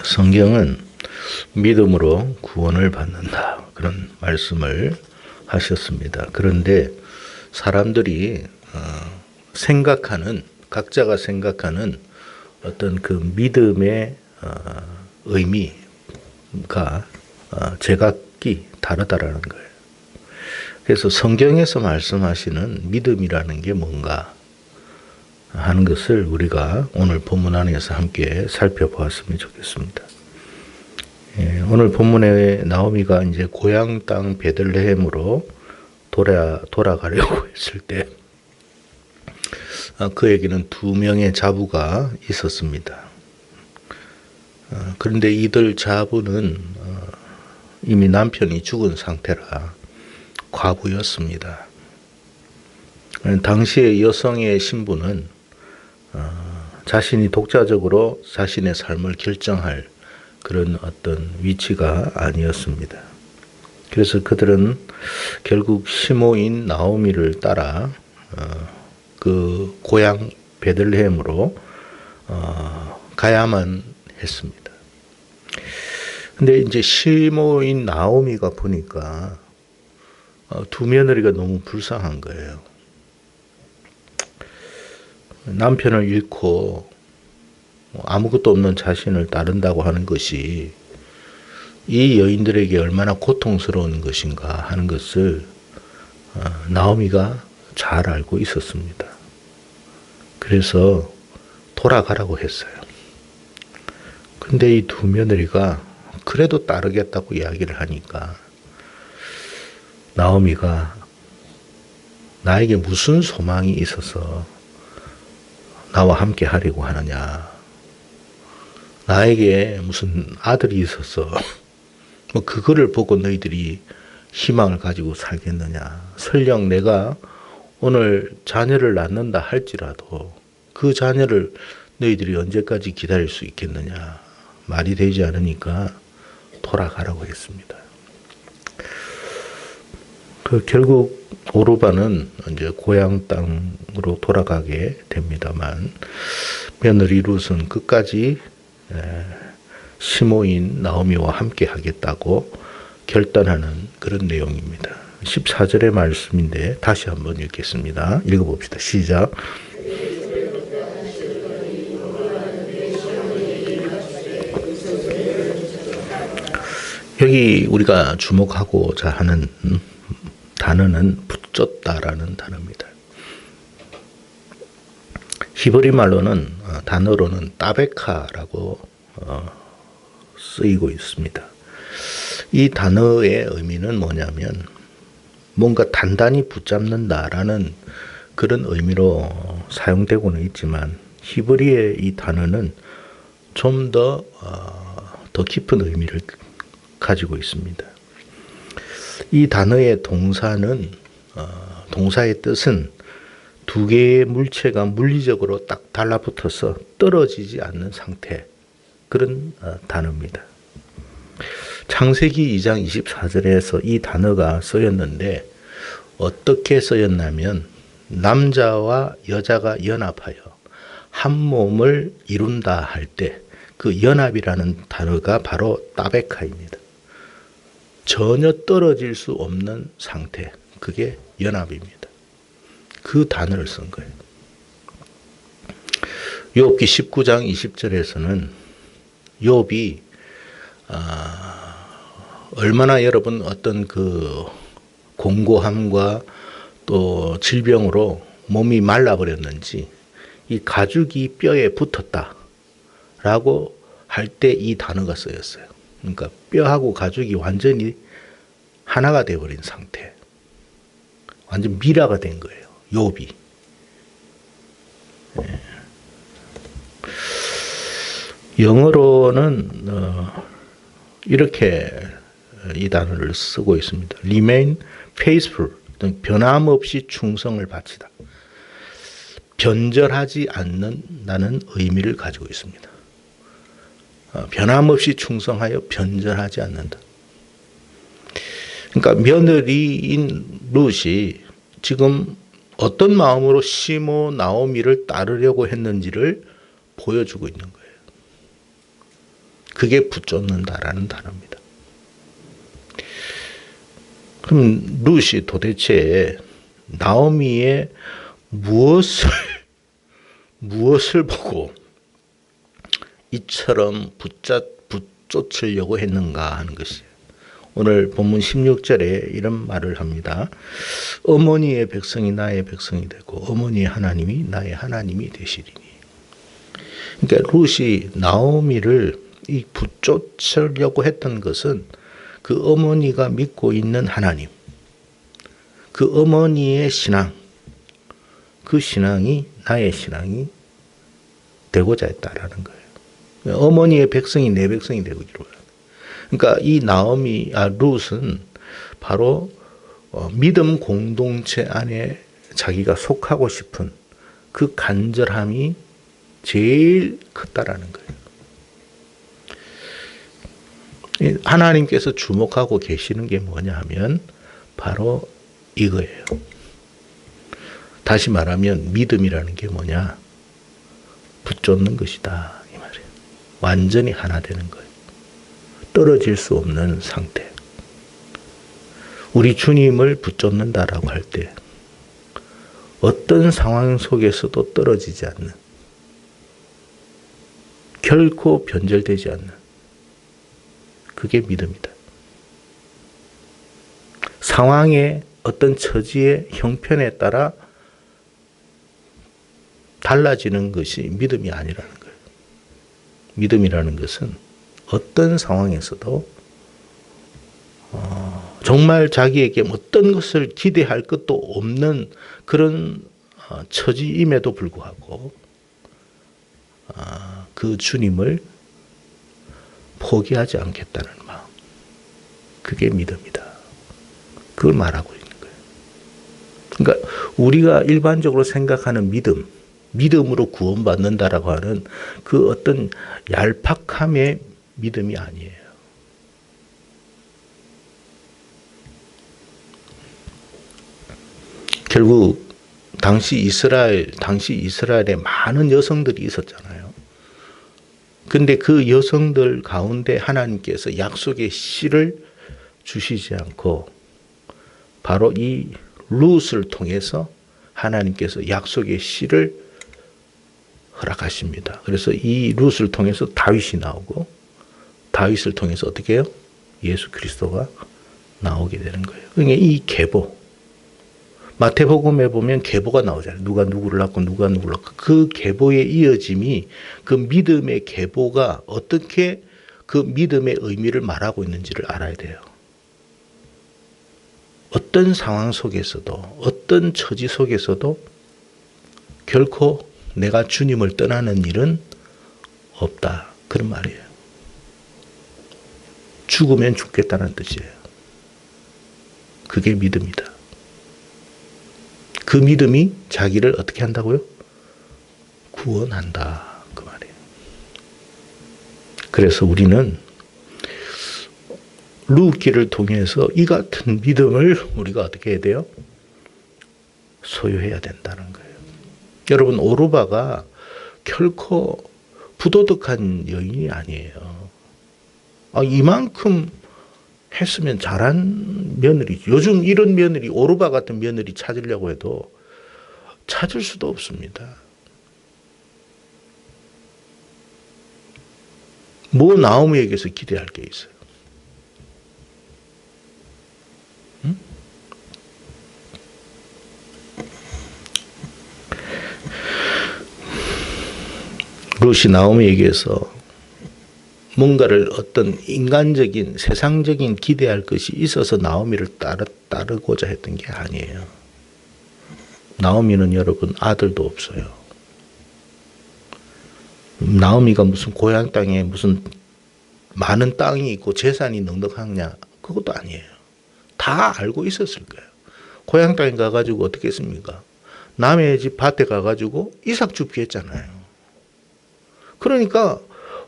성경은 믿음으로 구원을 받는다. 그런 말씀을 하셨습니다. 그런데 사람들이 각자가 생각하는 어떤 그 믿음의 의미가 제각기 다르다라는 거예요. 그래서 성경에서 말씀하시는 믿음이라는 게 뭔가 하는 것을 우리가 오늘 본문 안에서 함께 살펴보았으면 좋겠습니다. 오늘 본문에 나오미가 이제 고향 땅 베들레헴으로 돌아가려고 했을 때 그에게는 2명의 자부가 있었습니다. 그런데 이들 자부는 이미 남편이 죽은 상태라 과부였습니다. 당시의 여성의 신부는 자신이 독자적으로 자신의 삶을 결정할 그런 어떤 위치가 아니었습니다. 그래서 그들은 결국 시모인 나오미를 따라 그 고향 베들레헴으로 가야만 했습니다. 근데 이제 시모인 나오미가 보니까 두 며느리가 너무 불쌍한 거예요. 남편을 잃고 아무것도 없는 자신을 따른다고 하는 것이 이 여인들에게 얼마나 고통스러운 것인가 하는 것을 나오미가 잘 알고 있었습니다. 그래서 돌아가라고 했어요. 근데 이 두 며느리가 그래도 따르겠다고 이야기를 하니까 나오미가 나에게 무슨 소망이 있어서 나와 함께 하려고 하느냐. 나에게 무슨 아들이 있어서 뭐 그거를 보고 너희들이 희망을 가지고 살겠느냐. 설령 내가 오늘 자녀를 낳는다 할지라도 그 자녀를 너희들이 언제까지 기다릴 수 있겠느냐. 말이 되지 않으니까 돌아가라고 했습니다. 결국 오르바는 이제 고향 땅으로 돌아가게 됩니다만 며느리 룻은 끝까지 시모인 나오미와 함께 하겠다고 결단하는 그런 내용입니다. 14절의 말씀인데 다시 한번 읽겠습니다. 읽어봅시다. 시작. 여기 우리가 주목하고자 하는 단어는 붙잡다라는 단어입니다. 히브리 말로는 단어로는 따베카라고 쓰이고 있습니다. 이 단어의 의미는 뭐냐면 뭔가 단단히 붙잡는다라는 그런 의미로 사용되고는 있지만 히브리의 이 단어는 좀 더 깊은 의미를 가지고 있습니다. 이 단어의 동사의 뜻은 두 개의 물체가 물리적으로 딱 달라붙어서 떨어지지 않는 상태, 그런 단어입니다. 창세기 2장 24절에서 이 단어가 쓰였는데 어떻게 쓰였냐면 남자와 여자가 연합하여 한 몸을 이룬다 할 때 그 연합이라는 단어가 바로 따베카입니다. 전혀 떨어질 수 없는 상태, 그게 연합입니다. 그 단어를 쓴 거예요. 욥기 19장 20절에서는 욥이 얼마나 여러분 어떤 그 공고함과 또 질병으로 몸이 말라버렸는지 이 가죽이 뼈에 붙었다라고 할 때 이 단어가 쓰였어요. 그러니까 뼈하고 가죽이 완전히 하나가 되어버린 상태. 완전 미라가 된 거예요. 욥이. 영어로는 이렇게 이 단어를 쓰고 있습니다. Remain faithful. 변함없이 충성을 바치다. 변절하지 않는다는 의미를 가지고 있습니다. 변함없이 충성하여 변절하지 않는다. 그러니까 며느리인 룻이 지금 어떤 마음으로 시모 나오미를 따르려고 했는지를 보여주고 있는 거예요. 그게 붙쫓는다라는 단어입니다. 그럼 룻이 도대체 나오미의 무엇을 보고 이처럼 붙쫓으려고 했는가 하는 것이에요. 오늘 본문 16절에 이런 말을 합니다. 어머니의 백성이 나의 백성이 되고 어머니의 하나님이 나의 하나님이 되시리니. 그러니까 룻이 나오미를 이 붙쫓으려고 했던 것은 그 어머니가 믿고 있는 하나님, 그 어머니의 신앙, 그 신앙이 나의 신앙이 되고자 했다라는 거예요. 어머니의 백성이 내 백성이 되기로. 그러니까 이 룻은 바로 믿음 공동체 안에 자기가 속하고 싶은 그 간절함이 제일 컸다라는 거예요. 하나님께서 주목하고 계시는 게 뭐냐 하면 바로 이거예요. 다시 말하면 믿음이라는 게 뭐냐? 붙쫓는 것이다 이 말이에요. 완전히 하나 되는 거예요. 떨어질 수 없는 상태. 우리 주님을 붙쫓는다라고 할 때 어떤 상황 속에서도 떨어지지 않는, 결코 변절되지 않는, 그게 믿음이다. 상황의 어떤 처지의 형편에 따라 달라지는 것이 믿음이 아니라는 거예요. 믿음이라는 것은 어떤 상황에서도 정말 자기에게 어떤 것을 기대할 것도 없는 그런 처지임에도 불구하고 그 주님을 포기하지 않겠다는 마음. 그게 믿음이다. 그걸 말하고 있는 거예요. 그러니까 우리가 일반적으로 생각하는 믿음으로 구원받는다라고 하는 그 어떤 얄팍함의 믿음이 아니에요. 결국 당시 이스라엘에 많은 여성들이 있었잖아요. 근데 그 여성들 가운데 하나님께서 약속의 씨를 주시지 않고 바로 이 룻을 통해서 하나님께서 약속의 씨를 허락하십니다. 그래서 이 룻을 통해서 다윗이 나오고 다윗을 통해서 어떻게 해요? 예수 그리스도가 나오게 되는 거예요. 그러니까 이 계보, 마태복음에 보면 계보가 나오잖아요. 누가 누구를 낳고 누가 누구를 낳고. 그 계보의 이어짐이 그 믿음의 계보가 어떻게 그 믿음의 의미를 말하고 있는지를 알아야 돼요. 어떤 상황 속에서도 어떤 처지 속에서도 결코 내가 주님을 떠나는 일은 없다. 그런 말이에요. 죽으면 죽겠다는 뜻이에요. 그게 믿음이다. 그 믿음이 자기를 어떻게 한다고요? 구원한다. 그 말이에요. 그래서 우리는 룻기를 통해서 이 같은 믿음을 우리가 어떻게 해야 돼요? 소유해야 된다는 거예요. 여러분, 오르바가 결코 부도덕한 여인이 아니에요. 이만큼 했으면 잘한 며느리죠. 요즘 이런 며느리, 오르바 같은 며느리 찾으려고 해도 찾을 수도 없습니다. 뭐 나오미에게서 기대할 게 있어요? 응? 룻이 나오미에게서 뭔가를 어떤 인간적인 세상적인 기대할 것이 있어서 나오미를 따르고자 했던 게 아니에요. 나오미는 여러분 아들도 없어요. 나오미가 무슨 고향 땅에 무슨 많은 땅이 있고 재산이 넉넉하냐, 그것도 아니에요. 다 알고 있었을 거예요. 고향 땅에 가가지고 어떻게 했습니까? 남의 집 밭에 가가지고 이삭 줍기 했잖아요. 그러니까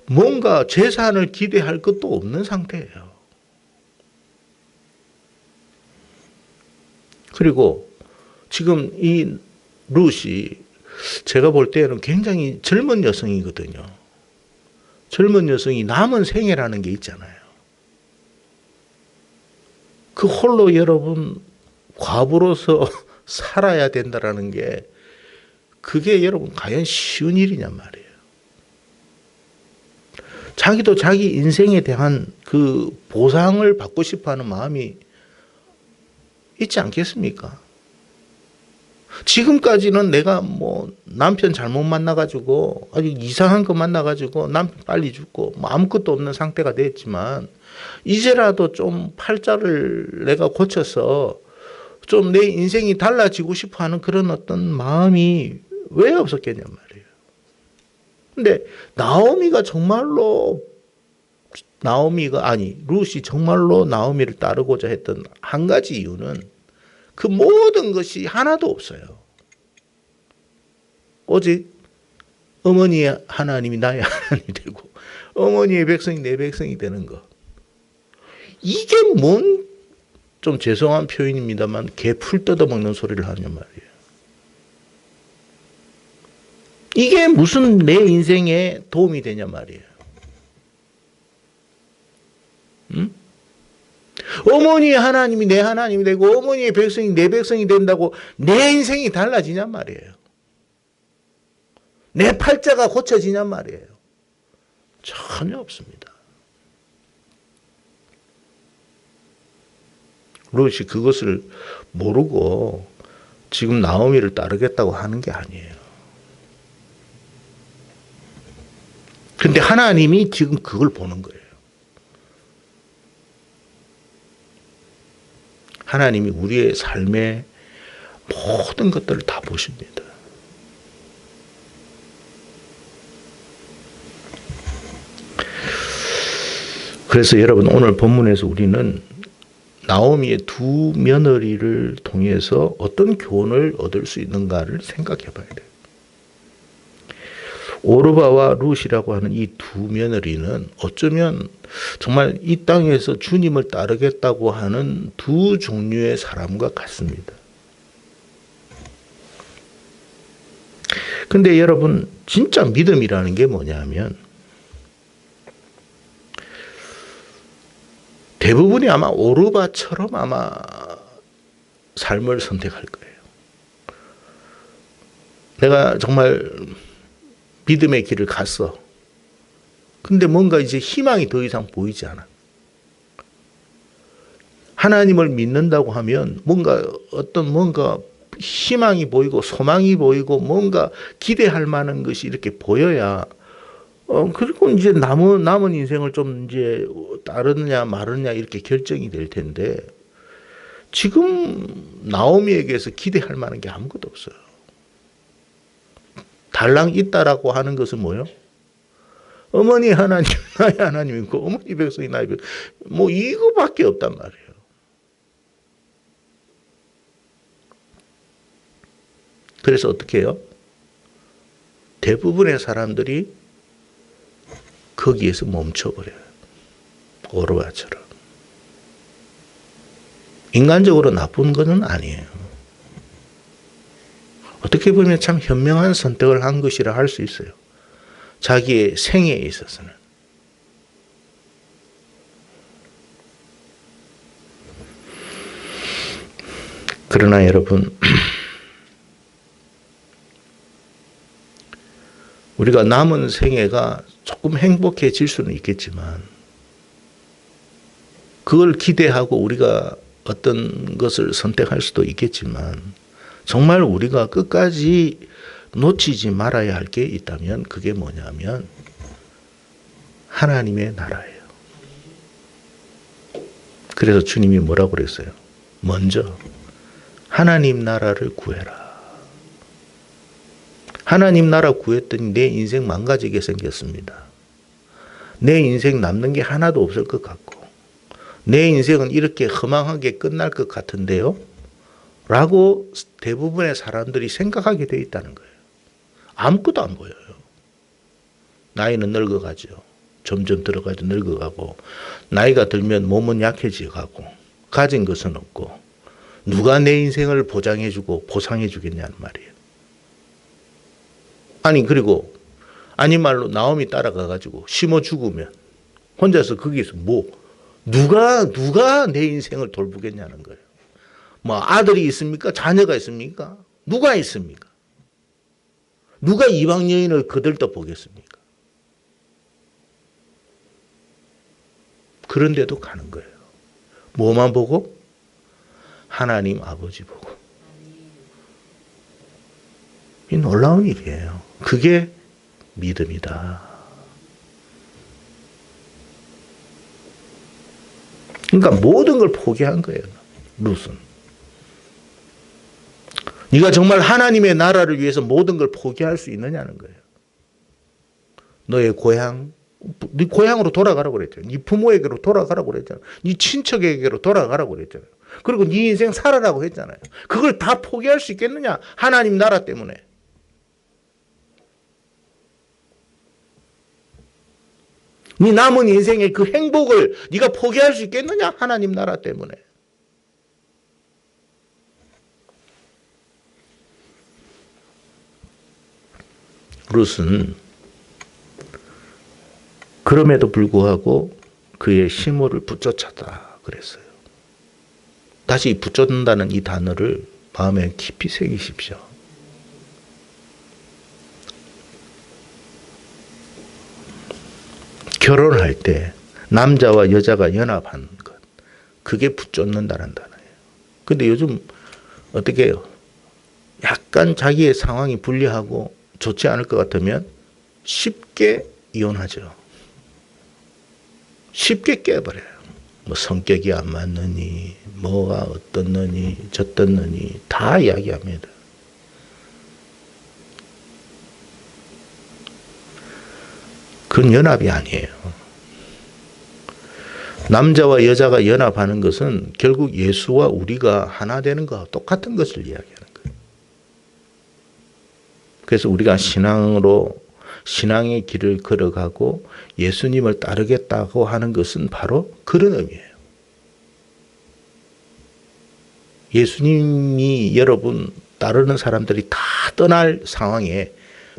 뭔가 재산을 기대할 것도 없는 상태예요. 그리고 지금 이 룻이 제가 볼 때는 굉장히 젊은 여성이거든요. 젊은 여성이 남은 생애라는 게 있잖아요. 그 홀로 여러분 과부로서 살아야 된다라는 게 그게 여러분 과연 쉬운 일이냔 말이에요. 자기도 자기 인생에 대한 그 보상을 받고 싶어하는 마음이 있지 않겠습니까? 지금까지는 내가 뭐 남편 잘못 만나가지고 아주 이상한 거 만나가지고 남편 빨리 죽고 뭐 아무것도 없는 상태가 됐지만 이제라도 좀 팔자를 내가 고쳐서 좀 내 인생이 달라지고 싶어하는 그런 어떤 마음이 왜 없었겠냔 말이에요. 근데 룻이 정말로 나오미를 따르고자 했던 한 가지 이유는 그 모든 것이 하나도 없어요. 오직 어머니의 하나님이 나의 하나님이 되고 어머니의 백성이 내 백성이 되는 것. 이게 뭔 좀 죄송한 표현입니다만 개 풀 뜯어먹는 소리를 하냐 말이에요. 이게 무슨 내 인생에 도움이 되냐 말이에요. 응? 어머니의 하나님이 내 하나님이 되고 어머니의 백성이 내 백성이 된다고 내 인생이 달라지냔 말이에요. 내 팔자가 고쳐지냔 말이에요. 전혀 없습니다. 룻이 그것을 모르고 지금 나오미를 따르겠다고 하는 게 아니에요. 근데 하나님이 지금 그걸 보는 거예요. 하나님이 우리의 삶의 모든 것들을 다 보십니다. 그래서 여러분 오늘 본문에서 우리는 나오미의 두 며느리를 통해서 어떤 교훈을 얻을 수 있는가를 생각해 봐야 돼요. 오르바와 룻이라고 하는 이 두 며느리는 어쩌면 정말 이 땅에서 주님을 따르겠다고 하는 두 종류의 사람과 같습니다. 근데 여러분 진짜 믿음이라는 게 뭐냐면 대부분이 아마 오르바처럼 아마 삶을 선택할 거예요. 내가 정말 믿음의 길을 갔어. 근데 뭔가 이제 희망이 더 이상 보이지 않아. 하나님을 믿는다고 하면 뭔가 희망이 보이고 소망이 보이고 뭔가 기대할 만한 것이 이렇게 보여야 그리고 이제 남은 인생을 좀 이제 따르느냐 마르느냐 이렇게 결정이 될 텐데 지금 나오미에게서 기대할 만한 게 아무것도 없어요. 달랑 있다라고 하는 것은 뭐예요? 어머니 하나님 나의 하나님이고 어머니 백성이 나의 백성 뭐 이거밖에 없단 말이에요. 그래서 어떻게 해요? 대부분의 사람들이 거기에서 멈춰버려요. 오르바처럼. 인간적으로 나쁜 것은 아니에요. 어떻게 보면 참 현명한 선택을 한 것이라 할 수 있어요. 자기의 생애에 있어서는. 그러나 여러분 우리가 남은 생애가 조금 행복해질 수는 있겠지만 그걸 기대하고 우리가 어떤 것을 선택할 수도 있겠지만 정말 우리가 끝까지 놓치지 말아야 할 게 있다면 그게 뭐냐면 하나님의 나라예요. 그래서 주님이 뭐라고 그랬어요? 먼저 하나님 나라를 구해라. 하나님 나라 구했더니 내 인생 망가지게 생겼습니다. 내 인생 남는 게 하나도 없을 것 같고 내 인생은 이렇게 허망하게 끝날 것 같은데요? 라고 대부분의 사람들이 생각하게 돼 있다는 거예요. 아무것도 안 보여요. 나이는 늙어가죠. 점점 들어가죠. 늙어가고 나이가 들면 몸은 약해져가고 가진 것은 없고 누가 내 인생을 보장해주고 보상해주겠냐는 말이에요. 아닌 말로 나옴이 따라가가지고 심어 죽으면 혼자서 거기서 누가 내 인생을 돌보겠냐는 거예요. 뭐 아들이 있습니까? 자녀가 있습니까? 누가 있습니까? 누가 이방 여인을 거들떠 보겠습니까? 그런데도 가는 거예요. 뭐만 보고? 하나님 아버지 보고. 이 놀라운 일이에요. 그게 믿음이다. 그러니까 모든 걸 포기한 거예요. 룻은. 네가 정말 하나님의 나라를 위해서 모든 걸 포기할 수 있느냐는 거예요. 너의 고향, 네 고향으로 돌아가라고 그랬잖아요. 네 부모에게로 돌아가라고 그랬잖아요. 네 친척에게로 돌아가라고 그랬잖아요. 그리고 네 인생 살아라고 했잖아요. 그걸 다 포기할 수 있겠느냐? 하나님 나라 때문에. 네 남은 인생의 그 행복을 네가 포기할 수 있겠느냐? 하나님 나라 때문에. 룻은 그럼에도 불구하고 그의 시모를 붙여쳤다 그랬어요. 다시 붙잡는다는 이 단어를 마음에 깊이 새기십시오. 결혼할 때 남자와 여자가 연합한 것, 그게 붙잡는다는 단어예요. 근데 요즘 어떻게 해요? 약간 자기의 상황이 불리하고 좋지 않을 것 같으면 쉽게 이혼하죠. 쉽게 깨버려요. 뭐 성격이 안 맞느니, 뭐가 어떻느니, 저떻느니 다 이야기합니다. 그건 연합이 아니에요. 남자와 여자가 연합하는 것은 결국 예수와 우리가 하나 되는 것과 똑같은 것을 이야기하는 거예요. 그래서 우리가 신앙의 길을 걸어가고 예수님을 따르겠다고 하는 것은 바로 그런 의미예요. 예수님이 여러분 따르는 사람들이 다 떠날 상황에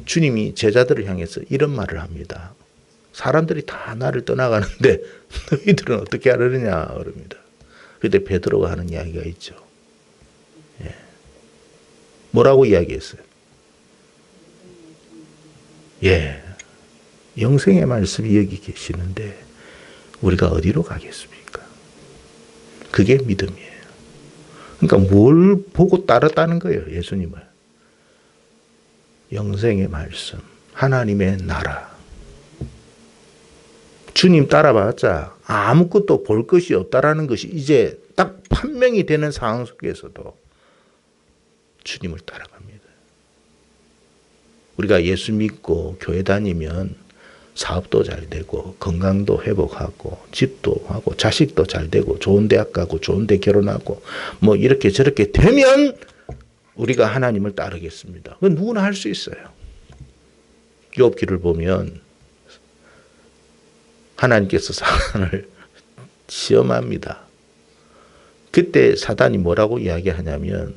주님이 제자들을 향해서 이런 말을 합니다. 사람들이 다 나를 떠나가는데 너희들은 어떻게 하려느냐 그럽니다. 그때 베드로가 하는 이야기가 있죠. 예. 뭐라고 이야기했어요? 예. 영생의 말씀이 여기 계시는데 우리가 어디로 가겠습니까? 그게 믿음이에요. 그러니까 뭘 보고 따랐다는 거예요, 예수님을. 영생의 말씀, 하나님의 나라. 주님 따라봤자 아무것도 볼 것이 없다라는 것이 이제 딱 판명이 되는 상황 속에서도 주님을 따라갑니다. 우리가 예수 믿고 교회 다니면 사업도 잘 되고 건강도 회복하고 집도 하고 자식도 잘 되고 좋은 대학 가고 좋은 데 결혼하고 뭐 이렇게 저렇게 되면 우리가 하나님을 따르겠습니다. 그건 누구나 할 수 있어요. 욥기를 보면 하나님께서 사단을 시험합니다. 그때 사단이 뭐라고 이야기하냐면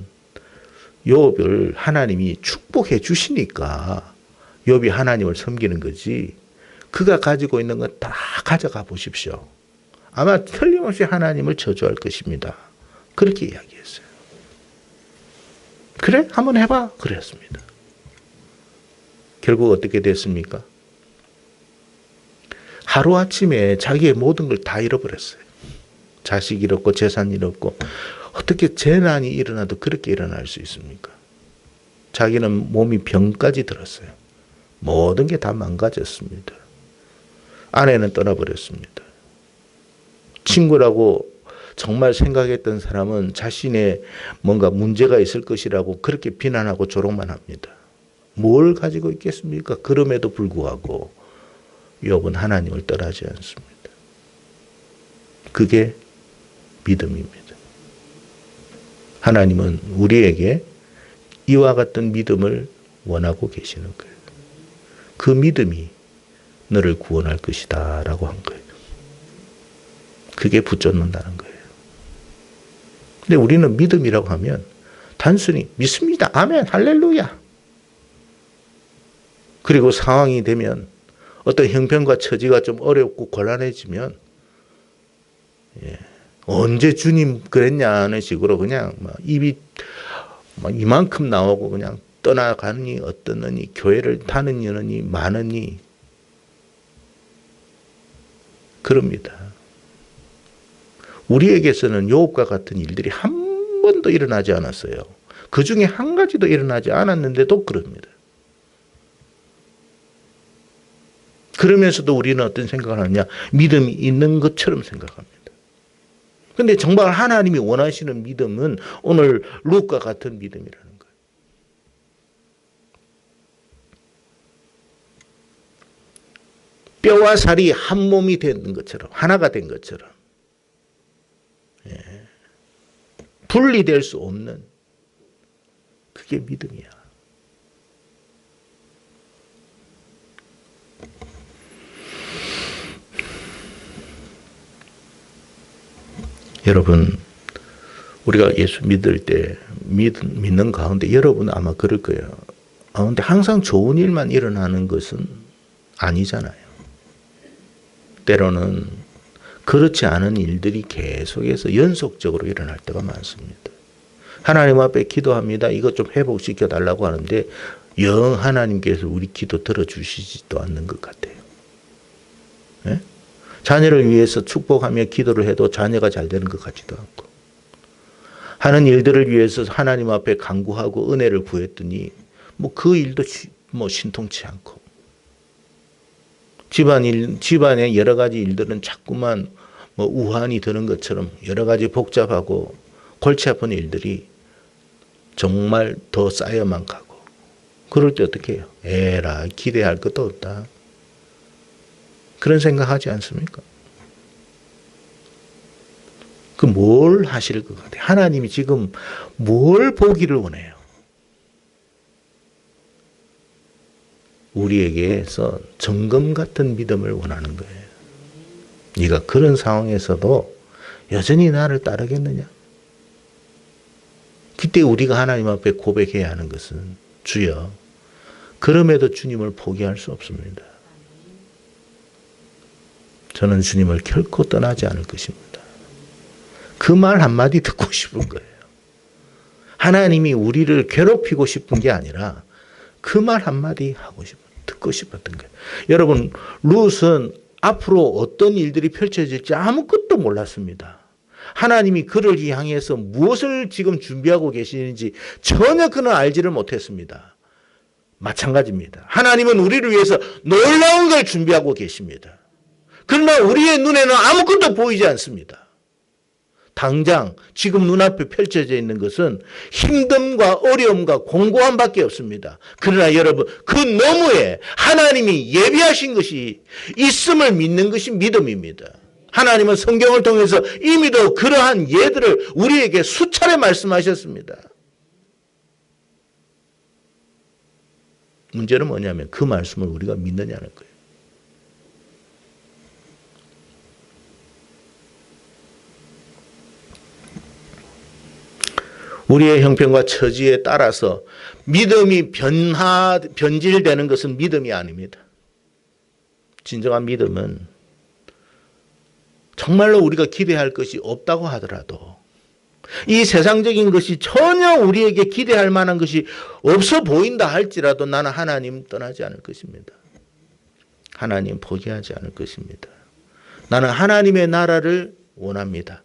욥을 하나님이 축복해 주시니까 욥이 하나님을 섬기는 거지 그가 가지고 있는 건 다 가져가 보십시오. 아마 틀림없이 하나님을 저주할 것입니다. 그렇게 이야기했어요. 그래? 한번 해봐. 그랬습니다. 결국 어떻게 됐습니까? 하루아침에 자기의 모든 걸 다 잃어버렸어요. 자식 잃었고 재산 잃었고 어떻게 재난이 일어나도 그렇게 일어날 수 있습니까? 자기는 몸이 병까지 들었어요. 모든 게 다 망가졌습니다. 아내는 떠나버렸습니다. 친구라고 정말 생각했던 사람은 자신의 뭔가 문제가 있을 것이라고 그렇게 비난하고 조롱만 합니다. 뭘 가지고 있겠습니까? 그럼에도 불구하고 욥은 하나님을 떠나지 않습니다. 그게 믿음입니다. 하나님은 우리에게 이와 같은 믿음을 원하고 계시는 거예요. 그 믿음이 너를 구원할 것이다 라고 한 거예요. 그게 붙잡는다는 거예요. 근데 우리는 믿음이라고 하면 단순히 믿습니다. 아멘 할렐루야. 그리고 상황이 되면 어떤 형편과 처지가 좀 어렵고 곤란해지면 언제 주님 그랬냐는 식으로 그냥 막 입이 막 이만큼 나오고 그냥 떠나가니 어떠느니 교회를 다니느니 마느니 그럽니다. 우리에게서는 욥과 같은 일들이 한 번도 일어나지 않았어요. 그 중에 한 가지도 일어나지 않았는데도 그럽니다. 그러면서도 우리는 어떤 생각을 하느냐? 믿음이 있는 것처럼 생각합니다. 근데 정말 하나님이 원하시는 믿음은 오늘 룻과 같은 믿음이라는 거예요. 뼈와 살이 한 몸이 된 것처럼, 하나가 된 것처럼, 분리될 수 없는 그게 믿음이야. 여러분, 우리가 예수 믿을 때 믿는 가운데 여러분 아마 그럴 거예요. 근데 항상 좋은 일만 일어나는 것은 아니잖아요. 때로는 그렇지 않은 일들이 계속해서 연속적으로 일어날 때가 많습니다. 하나님 앞에 기도합니다. 이것 좀 회복시켜 달라고 하는데 영 하나님께서 우리 기도 들어주시지도 않는 것 같아요. 네? 자녀를 위해서 축복하며 기도를 해도 자녀가 잘 되는 것 같지도 않고, 하는 일들을 위해서 하나님 앞에 간구하고 은혜를 구했더니 그 일도 신통치 않고, 집안의 여러 가지 일들은 자꾸만 우환이 드는 것처럼 여러 가지 복잡하고 골치 아픈 일들이 정말 더 쌓여만 가고, 그럴 때 어떻게 해요? 에라, 기대할 것도 없다. 그런 생각하지 않습니까? 뭘 하실 것 같아요? 하나님이 지금 뭘 보기를 원해요? 우리에게서 정금 같은 믿음을 원하는 거예요. 네가 그런 상황에서도 여전히 나를 따르겠느냐? 그때 우리가 하나님 앞에 고백해야 하는 것은, 주여, 그럼에도 주님을 포기할 수 없습니다. 저는 주님을 결코 떠나지 않을 것입니다. 그 말 한마디 듣고 싶은 거예요. 하나님이 우리를 괴롭히고 싶은 게 아니라 그 말 한마디 듣고 싶었던 거예요. 여러분, 룻은 앞으로 어떤 일들이 펼쳐질지 아무것도 몰랐습니다. 하나님이 그를 향해서 무엇을 지금 준비하고 계시는지 전혀 그는 알지를 못했습니다. 마찬가지입니다. 하나님은 우리를 위해서 놀라운 걸 준비하고 계십니다. 그러나 우리의 눈에는 아무것도 보이지 않습니다. 당장 지금 눈앞에 펼쳐져 있는 것은 힘듦과 어려움과 공고함밖에 없습니다. 그러나 여러분, 그 너머에 하나님이 예비하신 것이 있음을 믿는 것이 믿음입니다. 하나님은 성경을 통해서 이미도 그러한 예들을 우리에게 수차례 말씀하셨습니다. 문제는 뭐냐면 그 말씀을 우리가 믿느냐는 거예요. 우리의 형편과 처지에 따라서 믿음이 변질되는 것은 믿음이 아닙니다. 진정한 믿음은 정말로 우리가 기대할 것이 없다고 하더라도, 이 세상적인 것이 전혀 우리에게 기대할 만한 것이 없어 보인다 할지라도 나는 하나님 떠나지 않을 것입니다. 하나님 포기하지 않을 것입니다. 나는 하나님의 나라를 원합니다.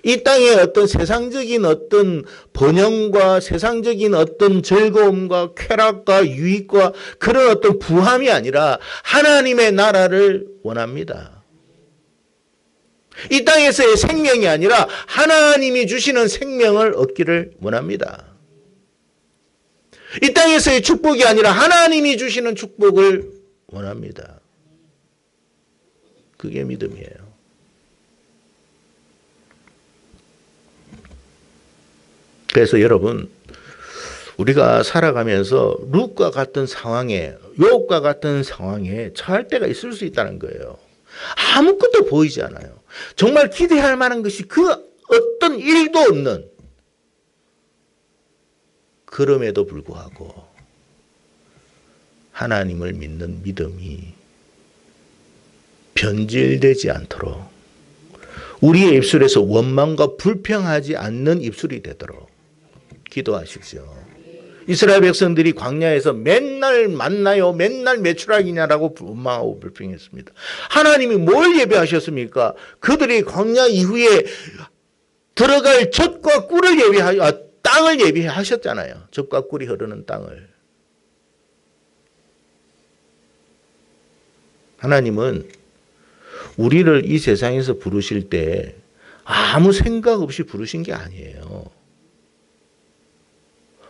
이 땅의 어떤 세상적인 어떤 번영과 세상적인 어떤 즐거움과 쾌락과 유익과 그런 어떤 부함이 아니라 하나님의 나라를 원합니다. 이 땅에서의 생명이 아니라 하나님이 주시는 생명을 얻기를 원합니다. 이 땅에서의 축복이 아니라 하나님이 주시는 축복을 원합니다. 그게 믿음이에요. 그래서 여러분, 우리가 살아가면서 룻과 같은 상황에, 욥과 같은 상황에 처할 때가 있을 수 있다는 거예요. 아무것도 보이지 않아요. 정말 기대할 만한 것이 그 어떤 일도 없는, 그럼에도 불구하고 하나님을 믿는 믿음이 변질되지 않도록 우리의 입술에서 원망과 불평하지 않는 입술이 되도록 기도하십시오. 이스라엘 백성들이 광야에서 맨날 만나요, 맨날 메추라기냐라고 원망하고 불평했습니다. 하나님이 뭘 예배하셨습니까? 그들이 광야 이후에 들어갈 젖과 꿀을 땅을 예비하셨잖아요. 젖과 꿀이 흐르는 땅을. 하나님은 우리를 이 세상에서 부르실 때 아무 생각 없이 부르신 게 아니에요.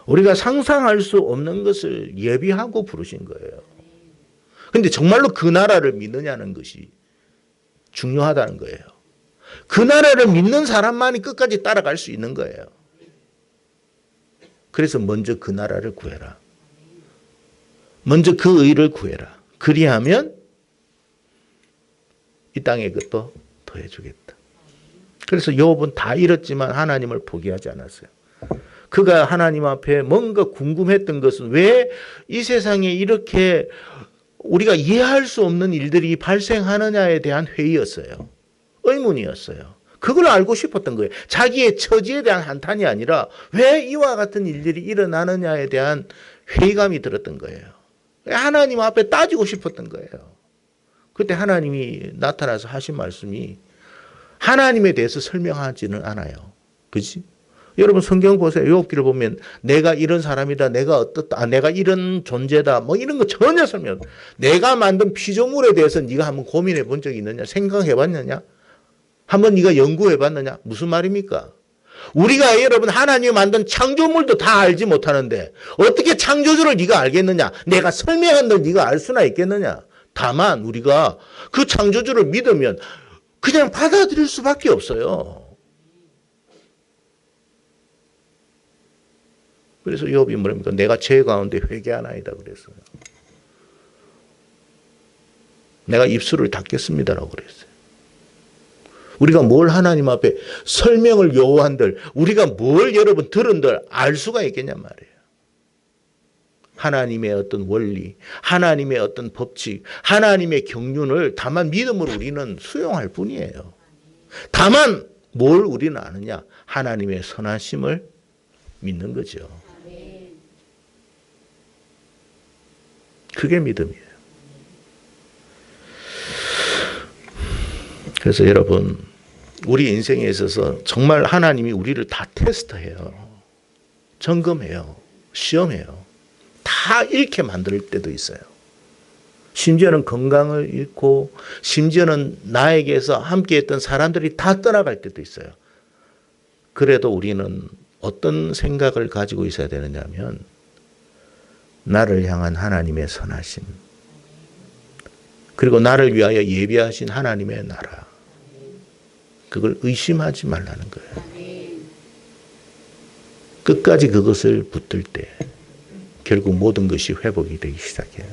우리가 상상할 수 없는 것을 예비하고 부르신 거예요. 그런데 정말로 그 나라를 믿느냐는 것이 중요하다는 거예요. 그 나라를 믿는 사람만이 끝까지 따라갈 수 있는 거예요. 그래서 먼저 그 나라를 구해라. 먼저 그 의를 구해라. 그리하면 이 땅의 것도 더해주겠다. 그래서 욥은 다 잃었지만 하나님을 포기하지 않았어요. 그가 하나님 앞에 뭔가 궁금했던 것은 왜 이 세상에 이렇게 우리가 이해할 수 없는 일들이 발생하느냐에 대한 회의였어요. 의문이었어요. 그걸 알고 싶었던 거예요. 자기의 처지에 대한 한탄이 아니라 왜 이와 같은 일들이 일어나느냐에 대한 회의감이 들었던 거예요. 하나님 앞에 따지고 싶었던 거예요. 그때 하나님이 나타나서 하신 말씀이 하나님에 대해서 설명하지는 않아요. 그렇지? 여러분 성경 보세요. 욥기를 보면 내가 이런 사람이다. 내가 어떻다. 내가 이런 존재다. 뭐 이런 거 전혀 설명. 내가 만든 피조물에 대해서 네가 한번 고민해 본 적이 있느냐? 생각해 봤느냐? 한번 네가 연구해 봤느냐? 무슨 말입니까? 우리가 여러분 하나님이 만든 창조물도 다 알지 못하는데 어떻게 창조주를 네가 알겠느냐? 내가 설명한들 네가 알 수나 있겠느냐? 다만 우리가 그 창조주를 믿으면 그냥 받아들일 수밖에 없어요. 그래서 욥이 뭐랍니까? 내가 죄 가운데 회개하나이다 그랬어요. 내가 입술을 닫겠습니다라고 그랬어요. 우리가 뭘 하나님 앞에 설명을 요한들, 우리가 뭘 여러분 들은들 알 수가 있겠냔 말이에요. 하나님의 어떤 원리, 하나님의 어떤 법칙, 하나님의 경륜을 다만 믿음으로 우리는 수용할 뿐이에요. 다만 뭘 우리는 아느냐? 하나님의 선하심을 믿는 거죠. 그게 믿음이에요. 그래서 여러분 우리 인생에 있어서 정말 하나님이 우리를 다 테스트해요. 점검해요. 시험해요. 다 잃게 만들 때도 있어요. 심지어는 건강을 잃고 심지어는 나에게서 함께했던 사람들이 다 떠나갈 때도 있어요. 그래도 우리는 어떤 생각을 가지고 있어야 되느냐면 나를 향한 하나님의 선하심 그리고 나를 위하여 예비하신 하나님의 나라 그걸 의심하지 말라는 거예요. 끝까지 그것을 붙들 때 결국 모든 것이 회복이 되기 시작해요.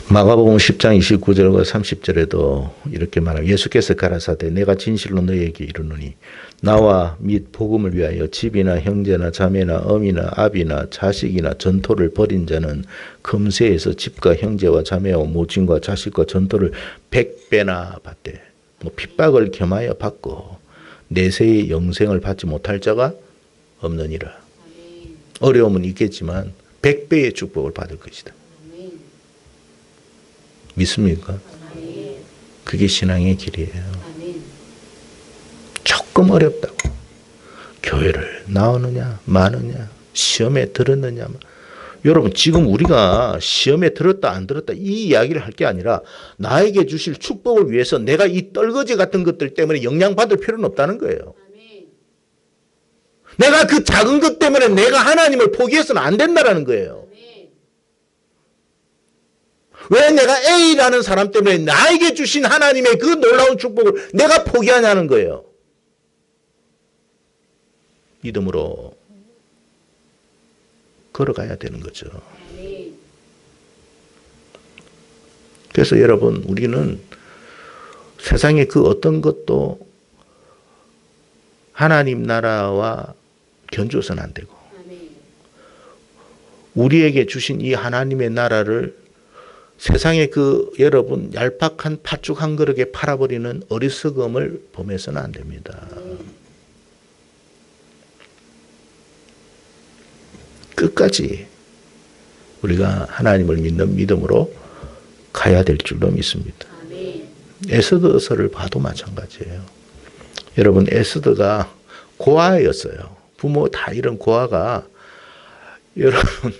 마가복음 10장 29절과 30절에도 이렇게 말하고 예수께서 가라사대 내가 진실로 너희에게 이르노니 나와 및 복음을 위하여 집이나 형제나 자매나 어미나 아비나 자식이나 전토를 벌인 자는 금세에서 집과 형제와 자매와 모친과 자식과 전토를 100배나 받되 핍박을 겸하여 받고 내세의 영생을 받지 못할 자가 없느니라. 어려움은 있겠지만 100배의 축복을 받을 것이다. 믿습니까? 그게 신앙의 길이에요. 조금 어렵다고 교회를 나오느냐 마느냐 시험에 들었느냐 여러분 지금 우리가 시험에 들었다 안 들었다 이 이야기를 할 게 아니라 나에게 주실 축복을 위해서 내가 이 떨거지 같은 것들 때문에 영향받을 필요는 없다는 거예요. 내가 그 작은 것 때문에 내가 하나님을 포기해서는 안 된다는 거예요. 왜 내가 A라는 사람 때문에 나에게 주신 하나님의 그 놀라운 축복을 내가 포기하냐는 거예요. 믿음으로 걸어가야 되는 거죠. 그래서 여러분 우리는 세상의 그 어떤 것도 하나님 나라와 견줘서는 안 되고 우리에게 주신 이 하나님의 나라를 세상에 여러분 얄팍한 팥죽 한 그릇에 팔아버리는 어리석음을 범해서는 안 됩니다. 끝까지 우리가 하나님을 믿는 믿음으로 가야 될 줄로 믿습니다. 에스더서를 봐도 마찬가지예요. 여러분 에스더가 고아였어요. 부모 다 잃은 고아가 여러분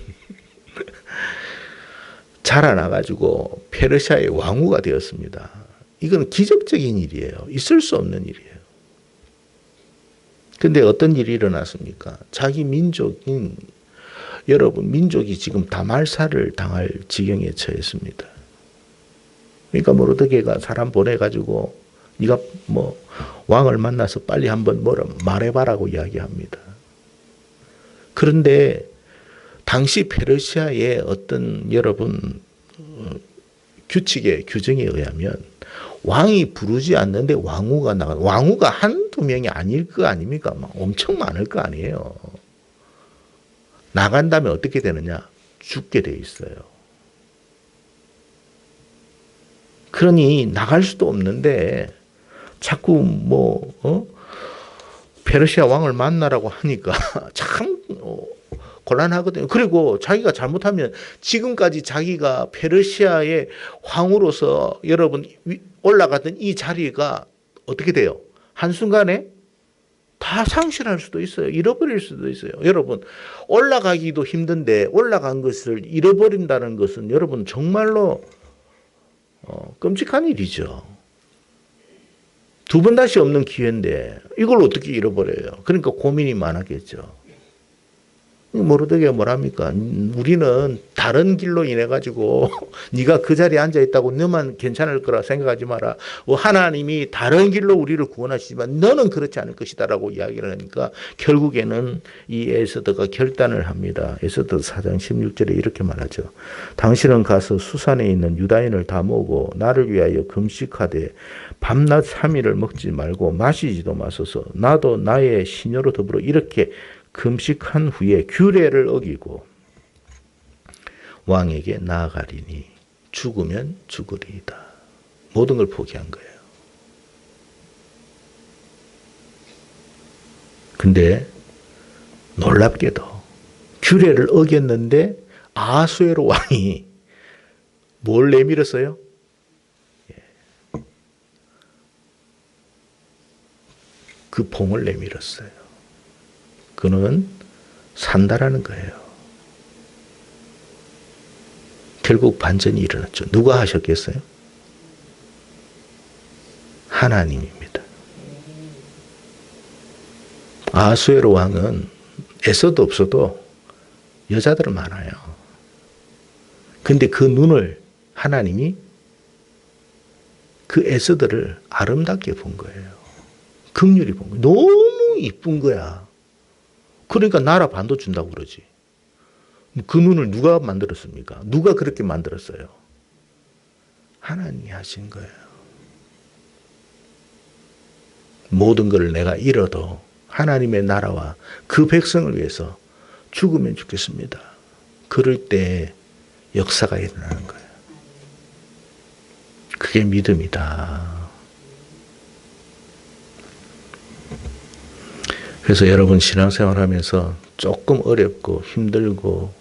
자라나가지고 페르시아의 왕후가 되었습니다. 이건 기적적인 일이에요. 있을 수 없는 일이에요. 근데 어떤 일이 일어났습니까? 자기 민족인 여러분 민족이 지금 다말살을 당할 지경에 처했습니다. 그러니까 모르드게가 사람 보내가지고 네가 뭐 왕을 만나서 빨리 한번 뭐라 말해봐라고 이야기합니다. 그런데 당시 페르시아의 어떤 여러분 규정에 의하면 왕이 부르지 않는데 왕후가 나가 왕후가 한두 명이 아닐 거 아닙니까? 막 엄청 많을 거 아니에요. 나간다면 어떻게 되느냐? 죽게 돼 있어요. 그러니 나갈 수도 없는데 자꾸 페르시아 왕을 만나라고 하니까 참 곤란하거든요. 그리고 자기가 잘못하면 지금까지 자기가 페르시아의 왕으로서 여러분 올라갔던 이 자리가 어떻게 돼요? 한순간에 다 상실할 수도 있어요. 잃어버릴 수도 있어요. 여러분 올라가기도 힘든데 올라간 것을 잃어버린다는 것은 여러분 정말로 끔찍한 일이죠. 두 번 다시 없는 기회인데 이걸 어떻게 잃어버려요? 그러니까 고민이 많았겠죠. 모르드게가 뭐랍니까? 우리는 다른 길로 인해 가지고 네가 그 자리에 앉아 있다고 너만 괜찮을 거라 생각하지 마라. 하나님이 다른 길로 우리를 구원하시지만 너는 그렇지 않을 것이다라고 이야기를 하니까 결국에는 이 에스더가 결단을 합니다. 에스더 4장 16절에 이렇게 말하죠. 당신은 가서 수산에 있는 유다인을 다 모으고 나를 위하여 금식하되 밤낮 3일을 먹지 말고 마시지도 마소서. 나도 나의 시녀로 더불어 이렇게 금식한 후에 규례를 어기고 왕에게 나아가리니 죽으면 죽으리이다. 모든 걸 포기한 거예요. 근데 놀랍게도 규례를 어겼는데 아수에로 왕이 뭘 내밀었어요? 그 봉을 내밀었어요. 그는 산다라는 거예요. 결국 반전이 일어났죠. 누가 하셨겠어요? 하나님입니다. 아수에로 왕은 에서도 없어도 여자들은 많아요. 근데 그 눈을 하나님이 그 에서들을 아름답게 본 거예요. 긍휼히 본 거예요. 너무 이쁜 거야. 그러니까 나라 반도 준다고 그러지. 그 눈을 누가 만들었습니까? 누가 그렇게 만들었어요? 하나님이 하신 거예요. 모든 것을 내가 잃어도 하나님의 나라와 그 백성을 위해서 죽으면 죽겠습니다. 그럴 때 역사가 일어나는 거예요. 그게 믿음이다. 그래서 여러분 신앙생활 하면서 조금 어렵고 힘들고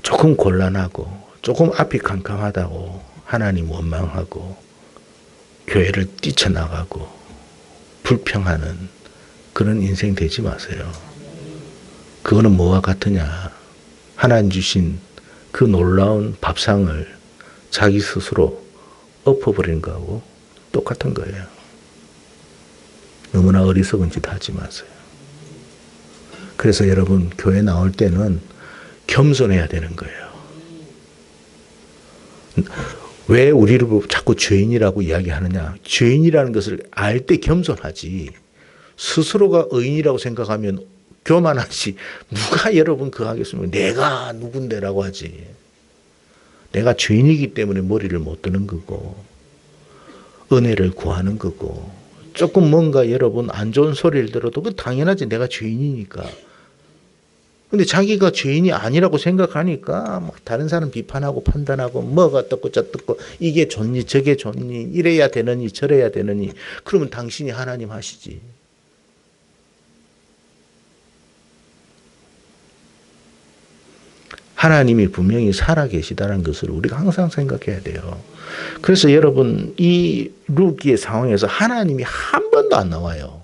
조금 곤란하고 조금 앞이 캄캄하다고 하나님 원망하고 교회를 뛰쳐나가고 불평하는 그런 인생 되지 마세요. 그거는 뭐와 같으냐? 하나님 주신 그 놀라운 밥상을 자기 스스로 엎어버리는 거하고 똑같은 거예요. 너무나 어리석은 짓 하지 마세요. 그래서 여러분 교회 나올 때는 겸손해야 되는 거예요. 왜 우리를 자꾸 죄인이라고 이야기하느냐? 죄인이라는 것을 알 때 겸손하지. 스스로가 의인이라고 생각하면 교만하지. 누가 여러분 그거 하겠습니까? 내가 누군데라고 하지. 내가 죄인이기 때문에 머리를 못 드는 거고 은혜를 구하는 거고 조금 뭔가 여러분 안 좋은 소리를 들어도 그 당연하지, 내가 죄인이니까. 근데 자기가 죄인이 아니라고 생각하니까 막 다른 사람 비판하고 판단하고 뭐가 어떻고 저떻고 이게 좋니 저게 좋니 이래야 되느니 저래야 되느니. 그러면 당신이 하나님 하시지. 하나님이 분명히 살아계시다는 것을 우리가 항상 생각해야 돼요. 그래서 여러분 이 루기의 상황에서 하나님이 한 번도 안 나와요.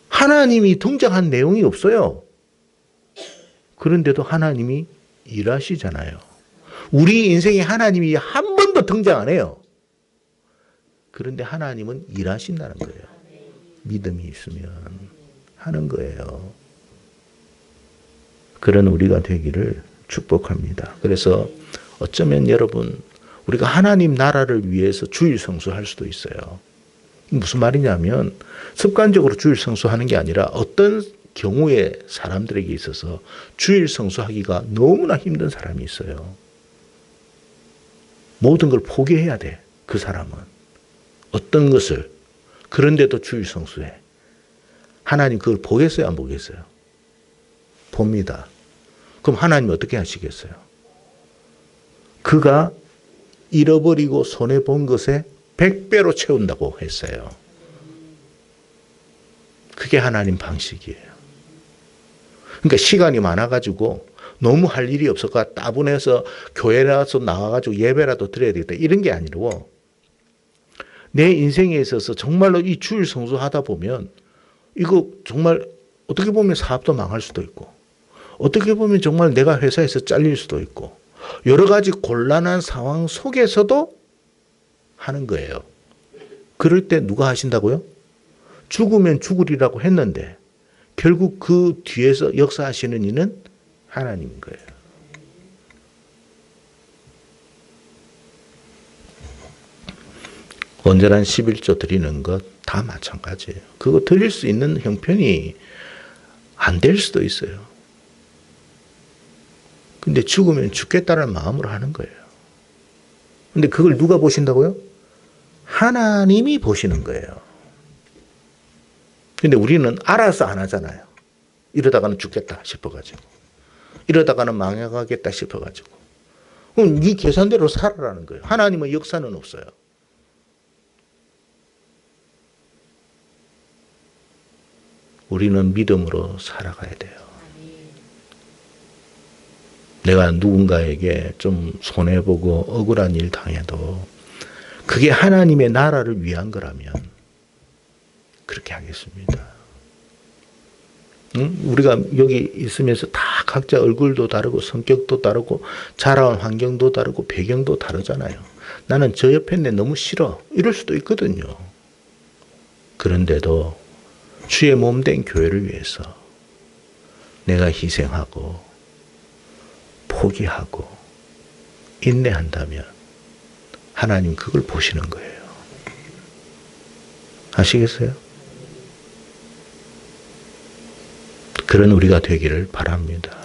하나님이 등장한 내용이 없어요. 그런데도 하나님이 일하시잖아요. 우리 인생에 하나님이 한 번도 등장 안 해요. 그런데 하나님은 일하신다는 거예요. 믿음이 있으면 하는 거예요. 그런 우리가 되기를 축복합니다. 그래서 어쩌면 여러분 우리가 하나님 나라를 위해서 주일 성수할 수도 있어요. 무슨 말이냐면 습관적으로 주일 성수하는 게 아니라 어떤 경우에 사람들에게 있어서 주일 성수하기가 너무나 힘든 사람이 있어요. 모든 걸 포기해야 돼. 그 사람은. 어떤 것을. 그런데도 주일 성수해. 하나님 그걸 보겠어요? 안 보겠어요? 봅니다. 그럼 하나님 어떻게 하시겠어요? 그가 잃어버리고 손해본 것에 100배로 채운다고 했어요. 그게 하나님 방식이에요. 그러니까 시간이 많아가지고 너무 할 일이 없어서 따분해서 교회라서 나와가지고 예배라도 드려야 되겠다 이런 게 아니고 내 인생에 있어서 정말로 이 주일 성수하다 보면 이거 정말 어떻게 보면 사업도 망할 수도 있고 어떻게 보면 정말 내가 회사에서 잘릴 수도 있고 여러 가지 곤란한 상황 속에서도 하는 거예요. 그럴 때 누가 하신다고요? 죽으면 죽으리라고 했는데 결국 그 뒤에서 역사하시는 이는 하나님인 거예요. 온전한 11조 드리는 것 다 마찬가지예요. 그거 드릴 수 있는 형편이 안 될 수도 있어요. 근데 죽으면 죽겠다는 마음으로 하는 거예요. 근데 그걸 누가 보신다고요? 하나님이 보시는 거예요. 근데 우리는 알아서 안 하잖아요. 이러다가는 죽겠다 싶어가지고. 이러다가는 망해가겠다 싶어가지고. 그럼 네 계산대로 살아라는 거예요. 하나님의 역사는 없어요. 우리는 믿음으로 살아가야 돼요. 내가 누군가에게 좀 손해보고 억울한 일 당해도 그게 하나님의 나라를 위한 거라면 그렇게 하겠습니다. 응? 우리가 여기 있으면서 다 각자 얼굴도 다르고 성격도 다르고 자라온 환경도 다르고 배경도 다르잖아요. 나는 저 옆에 있는 애 너무 싫어. 이럴 수도 있거든요. 그런데도 주의 몸된 교회를 위해서 내가 희생하고 포기하고 인내한다면 하나님 그걸 보시는 거예요. 아시겠어요? 그런 우리가 되기를 바랍니다.